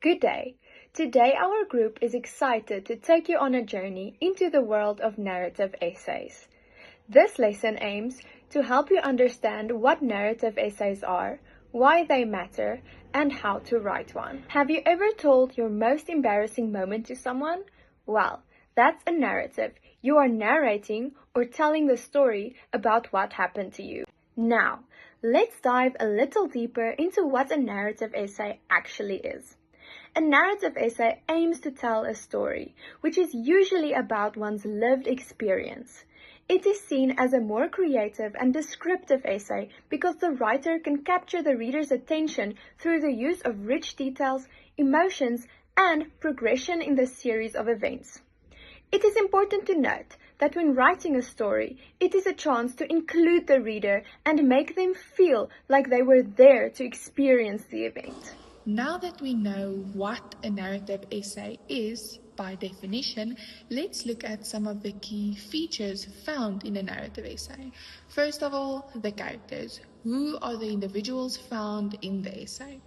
Good day. Today our group is excited to take you on a journey into the world of narrative essays. This lesson aims to help you understand what narrative essays are, why they matter, and how to write one. Have you ever told your most embarrassing moment to someone? Well, that's a narrative. You are narrating or telling the story about what happened to you. Now, let's dive a little deeper into what a narrative essay actually is. A narrative essay aims to tell a story, which is usually about one's lived experience. It is seen as a more creative and descriptive essay because the writer can capture the reader's attention through the use of rich details, emotions, and progression in the series of events. It is important to note that when writing a story, it is a chance to include the reader and make them feel like they were there to experience the event. Now that we know what a narrative essay is, by definition, let's look at some of the key features found in a narrative essay. First of all, the characters. Who are the individuals found in the essay?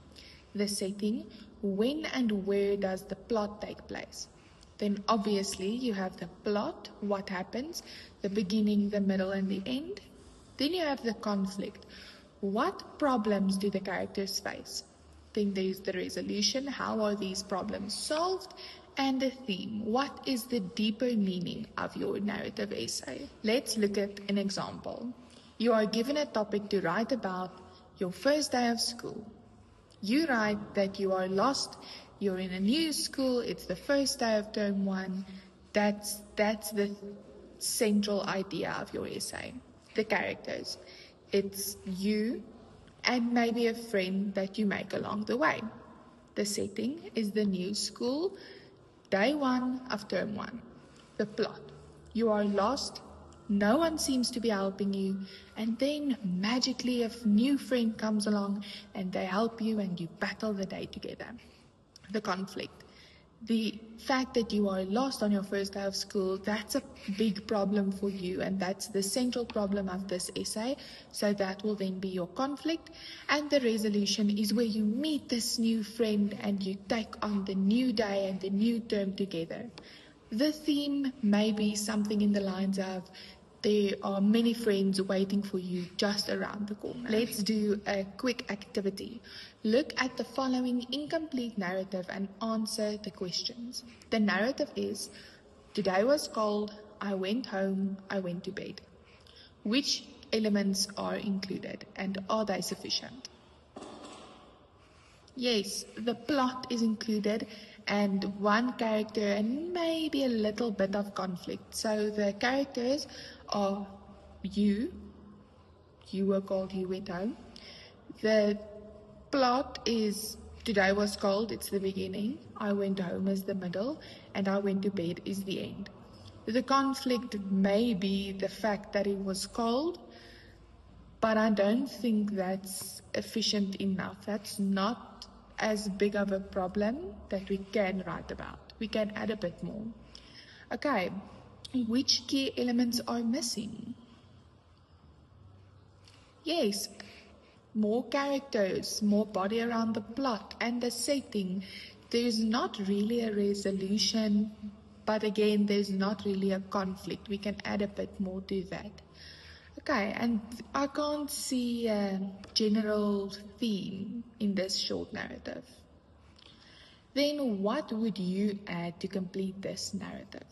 The setting. When and where does the plot take place? Then obviously you have the plot, what happens, the beginning, the middle, and the end. Then you have the conflict. What problems do the characters face? Then there's the resolution. How are these problems solved? And the theme. What is the deeper meaning of your narrative essay? Let's look at an example. You are given a topic to write about your first day of school. You write that you are lost, you're in a new school, it's the first day of term 1. That's the central idea of your essay. The characters. It's you and maybe a friend that you make along the way. The setting is the new school, day 1 of term 1. The plot. You are lost, no one seems to be helping you, and then magically a new friend comes along and they help you and you battle the day together. The conflict. The fact that you are lost on your first day of school, that's a big problem for you, and that's the central problem of this essay. So that will then be your conflict. And the resolution is where you meet this new friend and you take on the new day and the new term together. The theme may be something in the lines of, there are many friends waiting for you just around the corner. Let's do a quick activity. Look at the following incomplete narrative and answer the questions. The narrative is, today was cold, I went home, I went to bed. Which elements are included and are they sufficient? Yes, the plot is included and one character and maybe a little bit of conflict. So the characters are you were cold, you went home. The plot is today was cold, it's the beginning. I went home is the middle, and I went to bed is the end. The conflict may be the fact that it was cold, but I don't think that's efficient enough. That's not as big of a problem that we can write about. We can add a bit more. Okay, which key elements are missing? Yes, more characters, more body around the plot and the setting. There's not really a resolution, but again, there's not really a conflict. We can add a bit more to that. Okay, and I can't see a general theme in this short narrative. Then what would you add to complete this narrative?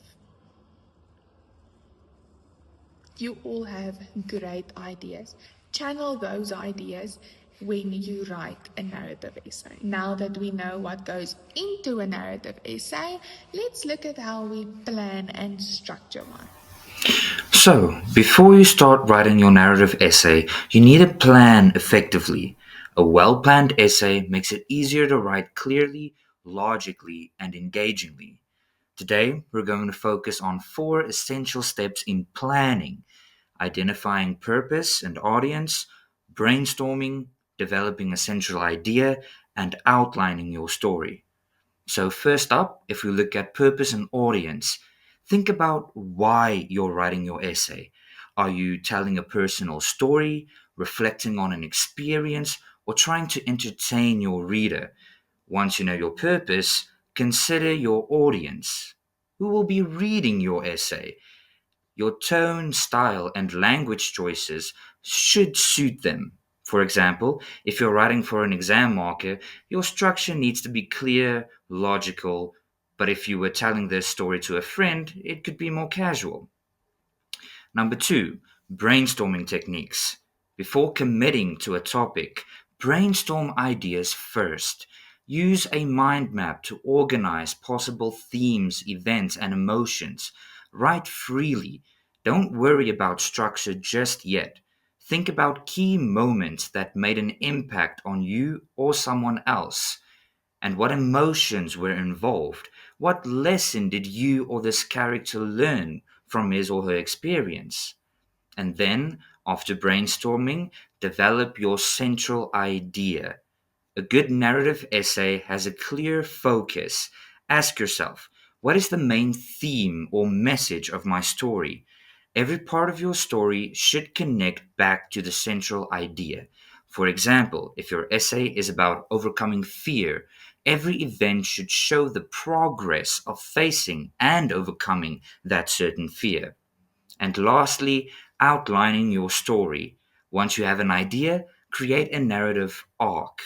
You all have great ideas. Channel those ideas when you write a narrative essay. Now that we know what goes into a narrative essay, let's look at how we plan and structure one. So, before you start writing your narrative essay, you need to plan effectively. A well planned essay makes it easier to write clearly, logically, and engagingly. Today, we're going to focus on 4 essential steps in planning: identifying purpose and audience, brainstorming, developing a central idea, and outlining your story. So, first up, if we look at purpose and audience, think about why you're writing your essay. Are you telling a personal story, reflecting on an experience, or trying to entertain your reader? Once you know your purpose, consider your audience. Who will be reading your essay? Your tone, style, and language choices should suit them. For example, if you're writing for an exam marker, your structure needs to be clear, logical, but if you were telling this story to a friend, it could be more casual. Number two, brainstorming techniques. Before committing to a topic, brainstorm ideas first. Use a mind map to organize possible themes, events, and emotions. Write freely. Don't worry about structure just yet. Think about key moments that made an impact on you or someone else. And what emotions were involved? What lesson did you or this character learn from his or her experience? And then, after brainstorming, develop your central idea. A good narrative essay has a clear focus. Ask yourself, what is the main theme or message of my story? Every part of your story should connect back to the central idea. For example, if your essay is about overcoming fear, every event should show the progress of facing and overcoming that certain fear. And lastly, outlining your story. Once you have an idea, create a narrative arc.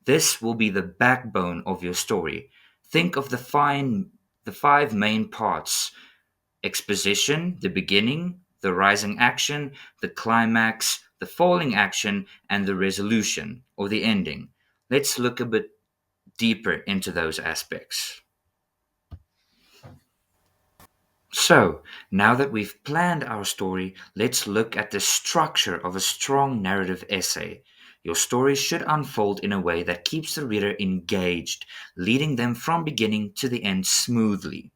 This will be the backbone of your story. Think of the five main parts: exposition, the beginning, the rising action, the climax, the falling action, and the resolution or the ending. Let's look a bit deeper into those aspects. So, now that we've planned our story, let's look at the structure of a strong narrative essay. Your story should unfold in a way that keeps the reader engaged, leading them from beginning to the end smoothly.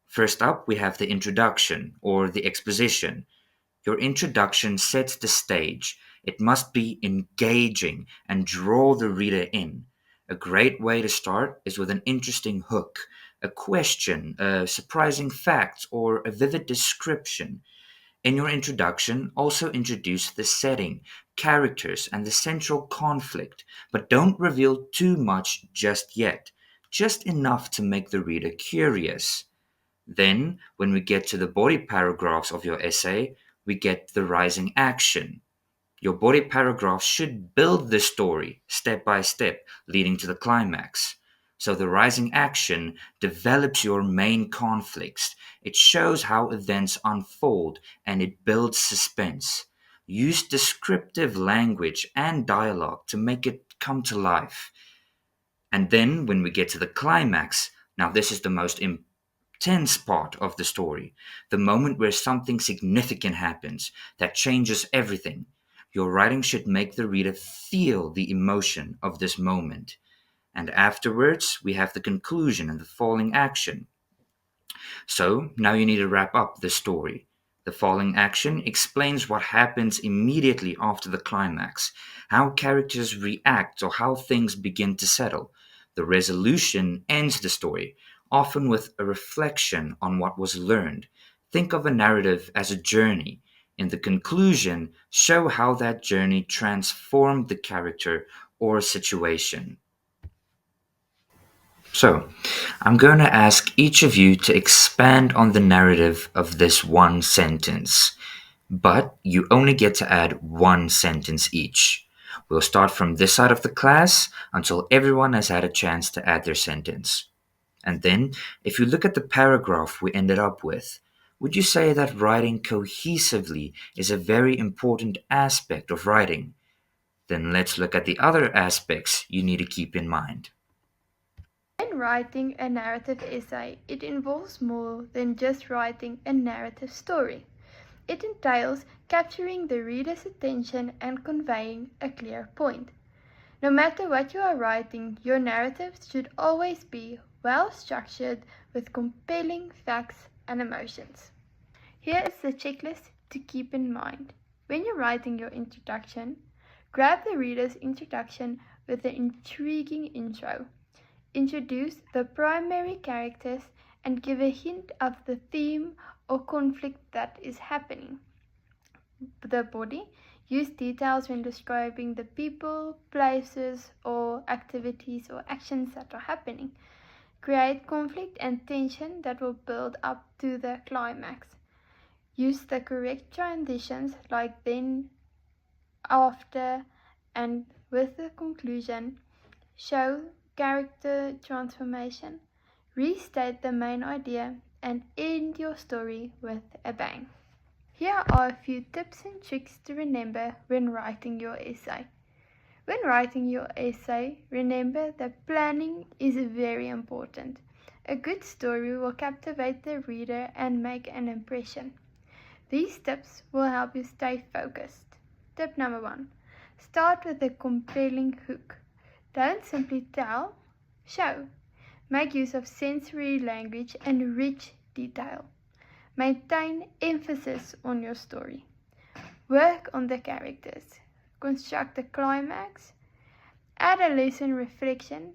First up, we have the introduction or the exposition. Your introduction sets the stage. It must be engaging and draw the reader in. A great way to start is with an interesting hook, a question, a surprising fact, or a vivid description. In your introduction, also introduce the setting, characters, and the central conflict, but don't reveal too much just yet, just enough to make the reader curious. Then, when we get to the body paragraphs of your essay, we get the rising action. Your body paragraph should build the story step by step, leading to the climax. So the rising action develops your main conflicts. It shows how events unfold and it builds suspense. Use descriptive language and dialogue to make it come to life. And then when we get to the climax, now this is the most tense part of the story, the moment where something significant happens that changes everything. Your writing should make the reader feel the emotion of this moment. And afterwards, we have the conclusion and the falling action. So now you need to wrap up the story. The falling action explains what happens immediately after the climax, how characters react or how things begin to settle. The resolution ends the story, often with a reflection on what was learned. Think of a narrative as a journey. In the conclusion, show how that journey transformed the character or situation. So, I'm going to ask each of you to expand on the narrative of this one sentence, but you only get to add one sentence each. We'll start from this side of the class until everyone has had a chance to add their sentence. And then, if you look at the paragraph we ended up with, would you say that writing cohesively is a very important aspect of writing? Then let's look at the other aspects you need to keep in mind. When writing a narrative essay, it involves more than just writing a narrative story. It entails capturing the reader's attention and conveying a clear point. No matter what you are writing, your narrative should always be well structured with compelling facts and emotions. Here is the checklist to keep in mind. When you're writing your introduction, grab the reader's introduction with an intriguing intro. Introduce the primary characters and give a hint of the theme or conflict that is happening. The body, Use details when describing the people, places, or activities or actions that are happening. Create conflict and tension that will build up to the climax. Use the correct transitions like then, after, and with the conclusion. Show character transformation. Restate the main idea and end your story with a bang. Here are a few tips and tricks to remember when writing your essay. When writing your essay, remember that planning is very important. A good story will captivate the reader and make an impression. These tips will help you stay focused. Tip number 1. Start with a compelling hook. Don't simply tell, show. Make use of sensory language and rich detail. Maintain emphasis on your story. Work on the characters. Construct a climax. Add a lesson reflection.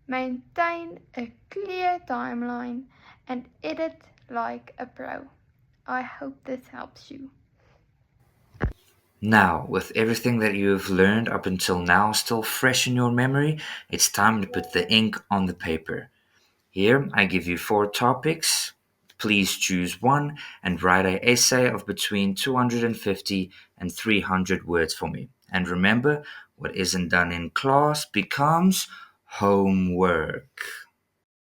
Maintain a clear timeline and edit like a pro. I hope this helps you. Now, with everything that you have learned up until now still fresh in your memory, it's time to put the ink on the paper. Here, I give you 4 topics. Please choose one and write an essay of between 250 and 300 words for me. And remember, what isn't done in class becomes homework.